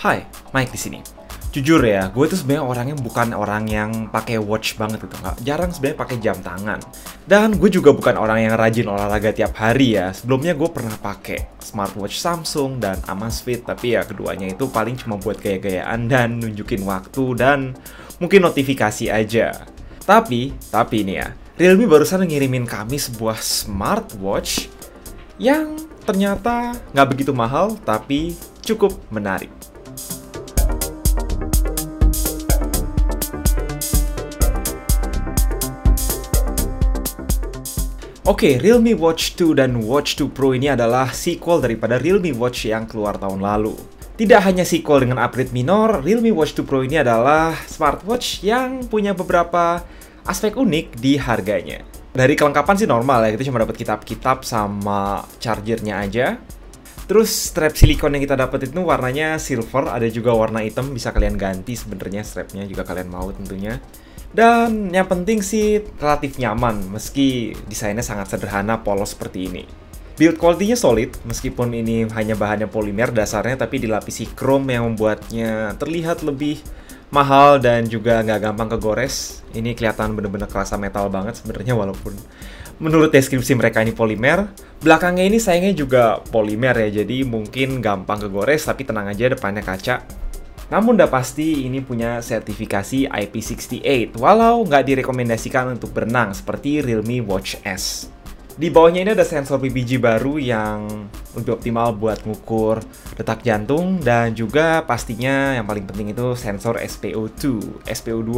Hai, Mike di sini. Jujur ya, gue tuh sebenarnya orangnya bukan orang yang pakai watch banget gitu, nggak jarang sebenarnya pakai jam tangan. Dan gue juga bukan orang yang rajin olahraga tiap hari ya. Sebelumnya gue pernah pakai smartwatch Samsung dan Amazfit, tapi ya keduanya itu paling cuma buat gaya-gayaan dan nunjukin waktu dan mungkin notifikasi aja. Tapi ini ya, Realme barusan ngirimin kami sebuah smartwatch yang ternyata nggak begitu mahal, tapi cukup menarik. Oke, Realme Watch 2 dan Watch 2 Pro ini adalah sequel daripada Realme Watch yang keluar tahun lalu. Tidak hanya sequel dengan upgrade minor, Realme Watch 2 Pro ini adalah smartwatch yang punya beberapa aspek unik di harganya. Dari kelengkapan sih normal ya, kita cuma dapat kitab-kitab sama chargernya aja. Terus strap silikon yang kita dapat itu warnanya silver, ada juga warna hitam, bisa kalian ganti sebenarnya strapnya juga kalian mau tentunya. Dan yang penting sih relatif nyaman, meski desainnya sangat sederhana, polos seperti ini. Build quality-nya solid, meskipun ini hanya bahannya polimer dasarnya, tapi dilapisi chrome yang membuatnya terlihat lebih mahal dan juga nggak gampang kegores. Ini kelihatan bener-bener kerasa metal banget sebenarnya, walaupun menurut deskripsi mereka ini polimer. Belakangnya ini sayangnya juga polimer ya, jadi mungkin gampang kegores, tapi tenang aja depannya kaca. Namun udah pasti ini punya sertifikasi IP68, walau nggak direkomendasikan untuk berenang seperti Realme Watch S. Di bawahnya ini ada sensor PPG baru yang lebih optimal buat ngukur detak jantung, dan juga pastinya yang paling penting itu sensor SpO2,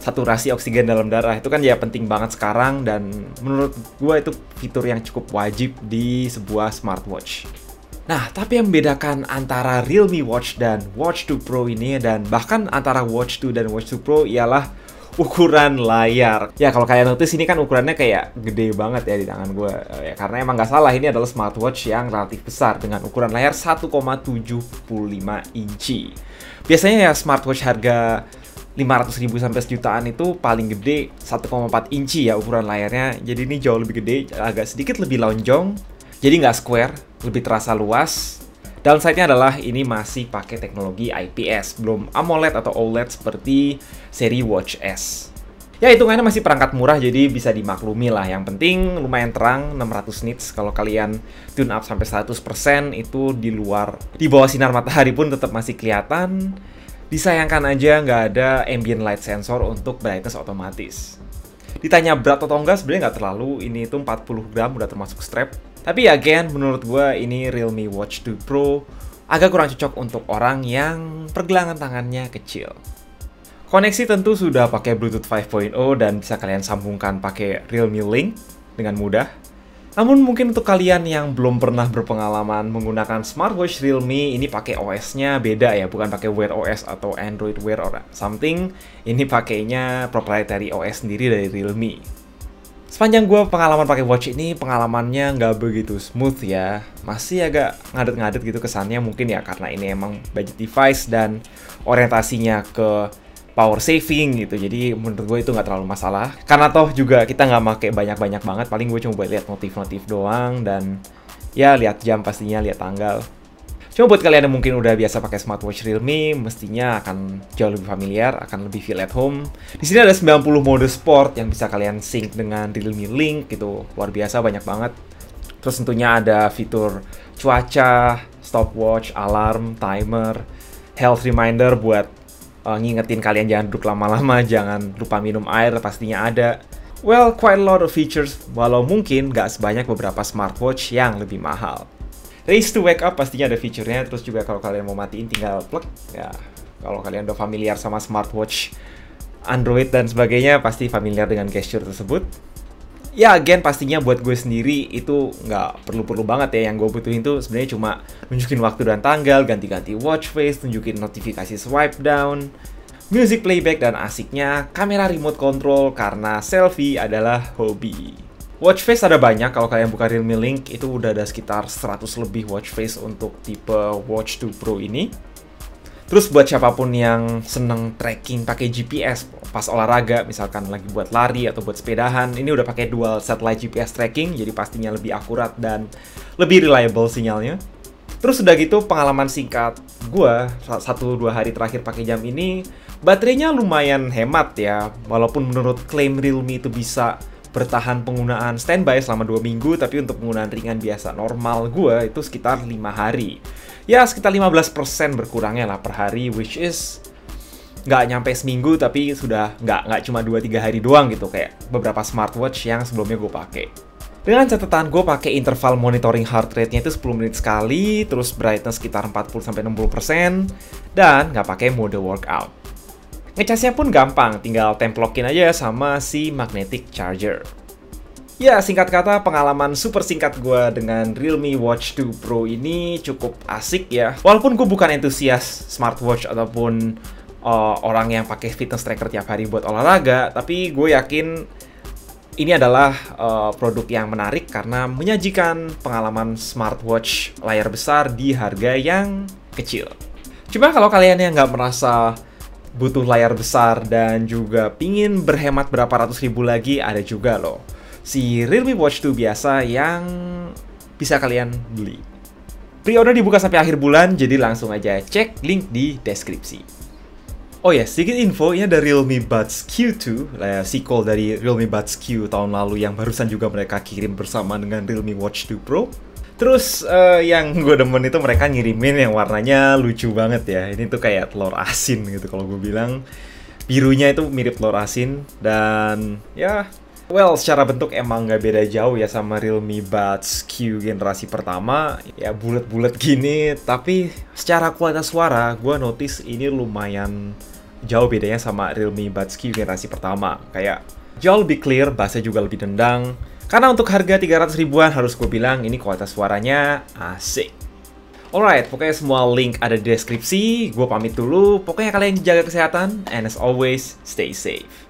saturasi oksigen dalam darah. Itu kan ya penting banget sekarang, dan menurut gue itu fitur yang cukup wajib di sebuah smartwatch. Nah, tapi yang membedakan antara Realme Watch dan Watch 2 Pro ini, dan bahkan antara Watch 2 dan Watch 2 Pro, ialah ukuran layar. Ya, kalau kalian notice ini kan ukurannya kayak gede banget ya di tangan gue. Ya, karena emang nggak salah, ini adalah smartwatch yang relatif besar dengan ukuran layar 1,75 inci. Biasanya ya smartwatch harga 500.000 sampai sejutaan itu paling gede 1,4 inci ya ukuran layarnya. Jadi ini jauh lebih gede, agak sedikit lebih lonjong. Jadi nggak square, lebih terasa luas. Downside-nya adalah ini masih pakai teknologi IPS, belum AMOLED atau OLED seperti seri Watch S. Ya, hitungannya masih perangkat murah, jadi bisa dimaklumi lah. Yang penting lumayan terang, 600 nits. Kalau kalian tune up sampai 100%, itu di bawah sinar matahari pun tetap masih kelihatan. Disayangkan aja nggak ada ambient light sensor untuk brightness otomatis. Ditanya berat atau enggak, sebenarnya nggak terlalu. Ini itu 40 gram, udah termasuk strap. Tapi again, menurut gue ini Realme Watch 2 Pro agak kurang cocok untuk orang yang pergelangan tangannya kecil. Koneksi tentu sudah pakai Bluetooth 5.0 dan bisa kalian sambungkan pakai Realme Link dengan mudah. Namun mungkin untuk kalian yang belum pernah berpengalaman menggunakan smartwatch Realme, ini pakai OS-nya beda ya, bukan pakai Wear OS atau Android Wear or something. Ini pakainya proprietary OS sendiri dari Realme. Sepanjang gue pengalaman pakai watch ini, pengalamannya nggak begitu smooth ya. Masih agak ngadet-ngadet gitu kesannya, mungkin ya karena ini emang budget device dan orientasinya ke power saving gitu. Jadi menurut gue itu nggak terlalu masalah. Karena toh juga kita nggak pakai banyak-banyak banget, paling gue cuma buat lihat notif-notif doang, dan ya lihat jam pastinya, lihat tanggal. Cuma buat kalian yang mungkin udah biasa pakai smartwatch Realme, mestinya akan jauh lebih familiar, akan lebih feel at home. Di sini ada 90 mode sport yang bisa kalian sync dengan Realme Link, gitu. Luar biasa, banyak banget. Terus tentunya ada fitur cuaca, stopwatch, alarm, timer, health reminder buat ngingetin kalian jangan duduk lama-lama, jangan lupa minum air, pastinya ada. Well, quite a lot of features, walau mungkin nggak sebanyak beberapa smartwatch yang lebih mahal. Race to wake up pastinya ada fiturnya, terus juga kalau kalian mau matiin tinggal plug. Ya, kalau kalian udah familiar sama smartwatch Android dan sebagainya, pasti familiar dengan gesture tersebut. Ya, again, pastinya buat gue sendiri itu nggak perlu-perlu banget ya. Yang gue butuhin tuh sebenarnya cuma nunjukin waktu dan tanggal, ganti-ganti watch face, tunjukin notifikasi swipe down, music playback, dan asiknya kamera remote control karena selfie adalah hobi. Watch face ada banyak, kalau kalian buka Realme Link itu udah ada sekitar 100 lebih watch face untuk tipe Watch 2 Pro ini. Terus buat siapapun yang seneng tracking pakai GPS pas olahraga, misalkan lagi buat lari atau buat sepedahan, ini udah pakai dual satellite GPS tracking, jadi pastinya lebih akurat dan lebih reliable sinyalnya. Terus udah gitu pengalaman singkat gue 1-2 hari terakhir pakai jam ini, baterainya lumayan hemat ya. Walaupun menurut klaim Realme itu bisa bertahan penggunaan standby selama 2 minggu, tapi untuk penggunaan ringan biasa normal gue itu sekitar 5 hari. Ya sekitar 15% berkurangnya lah per hari, which is nggak nyampe seminggu, tapi sudah nggak cuma 2-3 hari doang gitu, kayak beberapa smartwatch yang sebelumnya gue pakai. Dengan catatan gue pakai interval monitoring heart rate-nya itu 10 menit sekali, terus brightness sekitar 40-60%, dan nggak pakai mode workout. Ngecasnya pun gampang, tinggal templokin aja sama si magnetic charger. Ya, singkat kata, pengalaman super singkat gue dengan Realme Watch 2 Pro ini cukup asik ya. Walaupun gue bukan entusias smartwatch ataupun orang yang pakai fitness tracker tiap hari buat olahraga, tapi gue yakin ini adalah produk yang menarik karena menyajikan pengalaman smartwatch layar besar di harga yang kecil. Cuma kalau kalian yang nggak merasa butuh layar besar dan juga pingin berhemat berapa ratus ribu lagi, ada juga loh si Realme Watch 2 biasa yang bisa kalian beli. Pre-order dibuka sampai akhir bulan, jadi langsung aja cek link di deskripsi. Oh ya, sedikit info, ini ada Realme Buds Q2, sequel dari Realme Buds Q tahun lalu yang barusan juga mereka kirim bersama dengan Realme Watch 2 Pro. Terus yang gue demen itu mereka ngirimin yang warnanya lucu banget ya. Ini tuh kayak telur asin gitu kalau gue bilang. Birunya itu mirip telur asin dan ya, well, secara bentuk emang nggak beda jauh ya sama Realme Buds Q generasi pertama. Ya bulat-bulat gini, tapi secara kualitas suara gue notice ini lumayan jauh bedanya sama Realme Buds Q generasi pertama. Kayak jauh lebih clear, bassnya juga lebih dendang. Karena untuk harga 300 ribuan harus gue bilang ini kualitas suaranya asik. Alright, pokoknya semua link ada di deskripsi. Gue pamit dulu. Pokoknya kalian jaga kesehatan, and as always, stay safe.